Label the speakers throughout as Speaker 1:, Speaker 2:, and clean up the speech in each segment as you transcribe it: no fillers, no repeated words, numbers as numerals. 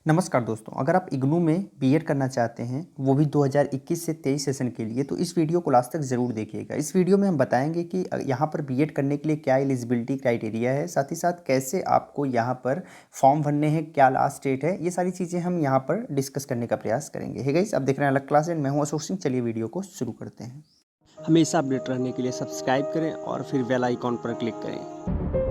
Speaker 1: नमस्कार दोस्तों, अगर आप इग्नू में बीएड करना चाहते हैं, वो भी 2021 से 23 सेशन के लिए, तो इस वीडियो को लास्ट तक ज़रूर देखिएगा। इस वीडियो में हम बताएंगे कि यहाँ पर बीएड करने के लिए क्या एलिजिबिलिटी क्राइटेरिया है, साथ ही साथ कैसे आपको यहाँ पर फॉर्म भरने हैं, क्या लास्ट डेट है, ये सारी चीज़ें हम यहाँ पर डिस्कस करने का प्रयास करेंगे। हे गाइस, आप देख रहे हैं अलग क्लास एंड मैं हूँ अशोक सिंह। चलिए वीडियो को शुरू करते हैं।
Speaker 2: हमेशा अपडेट रहने के लिए सब्सक्राइब करें और फिर बेल आइकॉन पर क्लिक करें।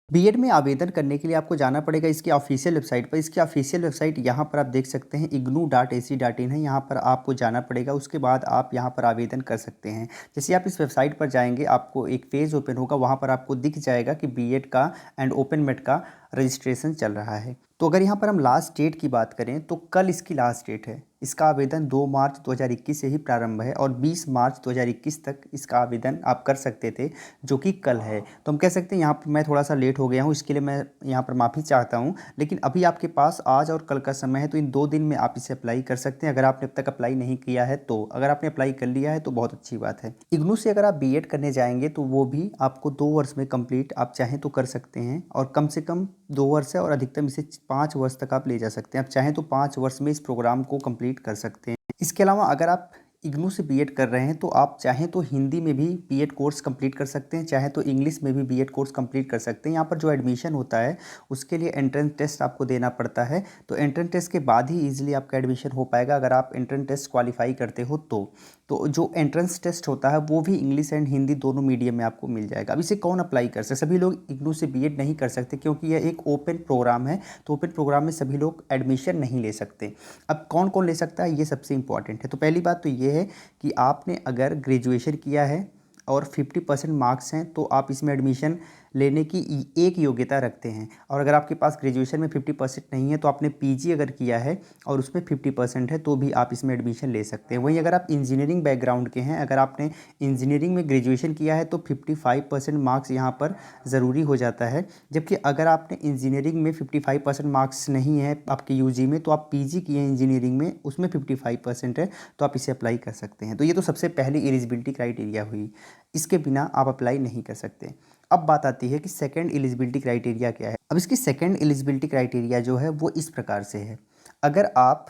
Speaker 1: बीएड में आवेदन करने के लिए आपको जाना पड़ेगा इसकी ऑफिशियल वेबसाइट पर। इसकी ऑफिशियल वेबसाइट यहाँ पर आप देख सकते हैं, ignu.ac.in है। यहाँ पर आपको जाना पड़ेगा, उसके बाद आप यहाँ पर आवेदन कर सकते हैं। जैसे आप इस वेबसाइट पर जाएंगे, आपको एक पेज ओपन होगा, वहाँ पर आपको दिख जाएगा कि बीएड का एंड ओपन मेट का रजिस्ट्रेशन चल रहा है। तो अगर यहाँ पर हम लास्ट डेट की बात करें तो कल इसकी लास्ट डेट है। इसका आवेदन 2 मार्च 2021 से ही प्रारंभ है और 20 मार्च 2021 तक इसका आवेदन आप कर सकते थे, जो कि कल है। तो हम कह सकते हैं यहाँ पर मैं थोड़ा सा लेट हो गया हूँ, इसके लिए मैं यहाँ पर माफ़ी चाहता हूँ। लेकिन अभी आपके पास आज और कल का समय है, तो इन 2 दिन में आप इसे अप्लाई कर सकते हैं। अगर आपने अब तक अप्लाई नहीं किया है तो, अगर आपने अप्लाई कर लिया है तो बहुत अच्छी बात है। इग्नू से अगर आप बीएड करने जाएंगे तो वो भी आपको 2 वर्ष में कंप्लीट आप चाहें तो कर सकते हैं, और कम से कम 2 वर्ष है और अधिकतम इसे 5 वर्ष तक आप ले जा सकते हैं। आप चाहें तो 5 वर्ष में इस प्रोग्राम को कंप्लीट कर सकते हैं। इसके अलावा अगर आप इग्नू से बीएड कर रहे हैं तो आप चाहें तो हिंदी में भी बीएड कोर्स कंप्लीट कर सकते हैं, चाहे तो इंग्लिश में भी बीएड कोर्स कंप्लीट कर सकते हैं। यहाँ पर जो एडमिशन होता है उसके लिए एंट्रेंस टेस्ट आपको देना पड़ता है, तो एंट्रेंस टेस्ट के बाद ही इजीली आपका एडमिशन हो पाएगा अगर आप एंट्रेंस टेस्ट क्वालिफाई करते हो तो जो एंट्रेंस टेस्ट होता है वो भी इंग्लिश एंड हिंदी दोनों मीडियम में आपको मिल जाएगा। अब इसे कौन अप्लाई कर सकते? सभी लोग इग्नू से बीएड नहीं कर सकते क्योंकि यह एक ओपन प्रोग्राम है, तो ओपन प्रोग्राम में सभी लोग एडमिशन नहीं ले सकते। अब कौन कौन ले सकता है, ये सबसे इंपॉर्टेंट है। तो पहली बात तो ये है कि आपने अगर ग्रेजुएशन किया है और 50% मार्क्स हैं तो आप इसमें एडमिशन लेने की एक योग्यता रखते हैं। और अगर आपके पास ग्रेजुएशन में 50% नहीं है तो आपने पीजी अगर किया है और उसमें 50% है तो भी आप इसमें एडमिशन ले सकते हैं। वहीं अगर आप इंजीनियरिंग बैकग्राउंड के हैं, अगर आपने इंजीनियरिंग में ग्रेजुएशन किया है तो 55% मार्क्स यहाँ पर ज़रूरी हो जाता है। जबकि अगर आपने इंजीनियरिंग में 55% मार्क्स नहीं है आपके यूजी में, तो आप पीजी किए हैं इंजीनियरिंग में, उसमें 55% है, तो आप इसे अप्लाई कर सकते हैं। तो ये तो सबसे पहली एलिजिबिलिटी क्राइटेरिया हुई, इसके बिना आप अप्लाई नहीं कर सकते। अब बात आती है कि सेकंड एलिजिबिलिटी क्राइटेरिया क्या है। अब इसकी सेकंड एलिजिबिलिटी क्राइटेरिया जो है वो इस प्रकार से है, अगर आप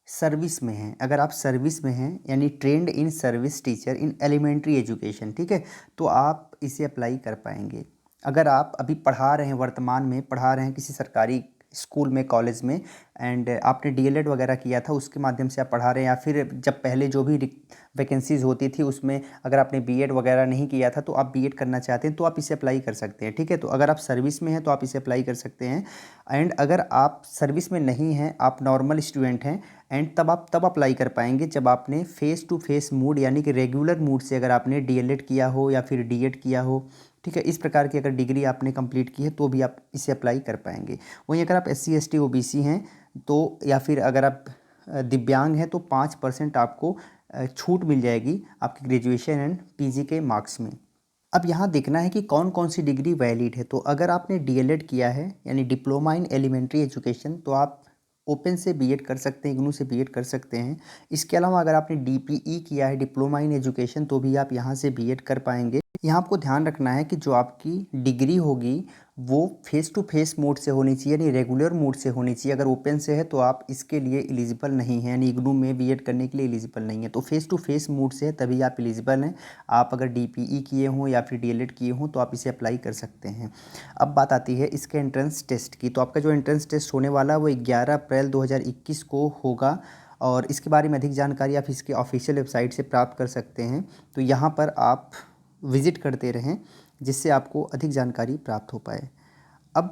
Speaker 1: सर्विस में हैं, अगर आप सर्विस में हैं यानी trained in service teacher in elementary education, ठीक है, तो आप इसे अप्लाई कर पाएंगे। अगर आप अभी पढ़ा रहे हैं, वर्तमान में पढ़ा रहे हैं किसी सरकारी स्कूल में, कॉलेज में, एंड आपने डीएलएड वगैरह किया था, उसके माध्यम से आप पढ़ा रहे हैं, या फिर जब पहले जो भी वैकेंसीज़ होती थी उसमें अगर आपने बीएड वगैरह नहीं किया था तो आप बीएड करना चाहते हैं तो आप इसे अप्लाई कर सकते हैं, ठीक है। तो अगर आप सर्विस में हैं तो आप इसे अप्लाई कर सकते हैं। एंड अगर आप सर्विस में नहीं हैं, आप नॉर्मल स्टूडेंट हैं, एंड तब आप तब अप्लाई कर पाएंगे जब आपने फेस टू फेस मूड यानी कि रेगुलर मूड से अगर आपने डीएलएड किया हो या फिर डीएड किया हो, ठीक है, इस प्रकार की अगर डिग्री आपने कंप्लीट की है तो भी आप इसे अप्लाई कर पाएंगे। वहीं अगर आप एससी एसटी ओबीसी हैं तो, या फिर अगर आप दिव्यांग हैं तो 5% आपको छूट मिल जाएगी आपकी ग्रेजुएशन एंड पीजी के मार्क्स में। अब यहाँ देखना है कि कौन कौन सी डिग्री वैलिड है। तो अगर आपने डीएलएड किया है यानी डिप्लोमा इन एलिमेंट्री एजुकेशन, तो आप ओपन से बीएड कर सकते हैं, इग्नू से बीएड कर सकते हैं। इसके अलावा अगर आपने डीपीई किया है, डिप्लोमा इन एजुकेशन, तो भी आप यहाँ से बीएड कर पाएंगे। यहाँ आपको ध्यान रखना है कि जो आपकी डिग्री होगी वो फेस टू फेस मोड से होनी चाहिए, यानी रेगुलर मोड से होनी चाहिए। अगर ओपन से है तो आप इसके लिए एलिजिबल नहीं हैं, यानी इग्नू में बीएड करने के लिए एलिजिबल नहीं है। तो फेस टू फेस मोड से है तभी आप एलिजिबल हैं। आप अगर डीपीई किए हों या फिर डीएलएड किए हों तो आप इसे अप्लाई कर सकते हैं। अब बात आती है इसके एंट्रेंस टेस्ट की। तो आपका जो एंट्रेंस टेस्ट होने वाला है वो 11 अप्रैल 2021 को होगा, और इसके बारे में अधिक जानकारी आप इसके ऑफिशियल वेबसाइट से प्राप्त कर सकते हैं। तो यहाँ पर आप विज़िट करते रहें जिससे आपको अधिक जानकारी प्राप्त हो पाए। अब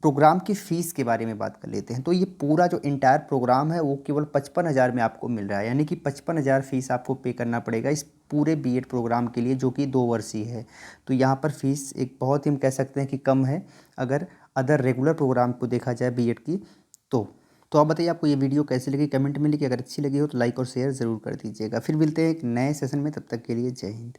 Speaker 1: प्रोग्राम की फ़ीस के बारे में बात कर लेते हैं। तो ये पूरा जो इंटायर प्रोग्राम है वो केवल 55,000 में आपको मिल रहा है, यानी कि 55,000 फ़ीस आपको पे करना पड़ेगा इस पूरे बीएड प्रोग्राम के लिए, जो कि 2 वर्षीय है। तो यहाँ पर फ़ीस एक बहुत ही, हम कह सकते हैं कि कम है अगर अदर रेगुलर प्रोग्राम को देखा जाए बीएड की। तो आप बताइए आपको ये वीडियो कैसी लगी, कमेंट में लिखिए। अगर अच्छी लगी हो तो लाइक और शेयर ज़रूर कर दीजिएगा। फिर मिलते हैं एक नए सेशन में, तब तक के लिए जय हिंद।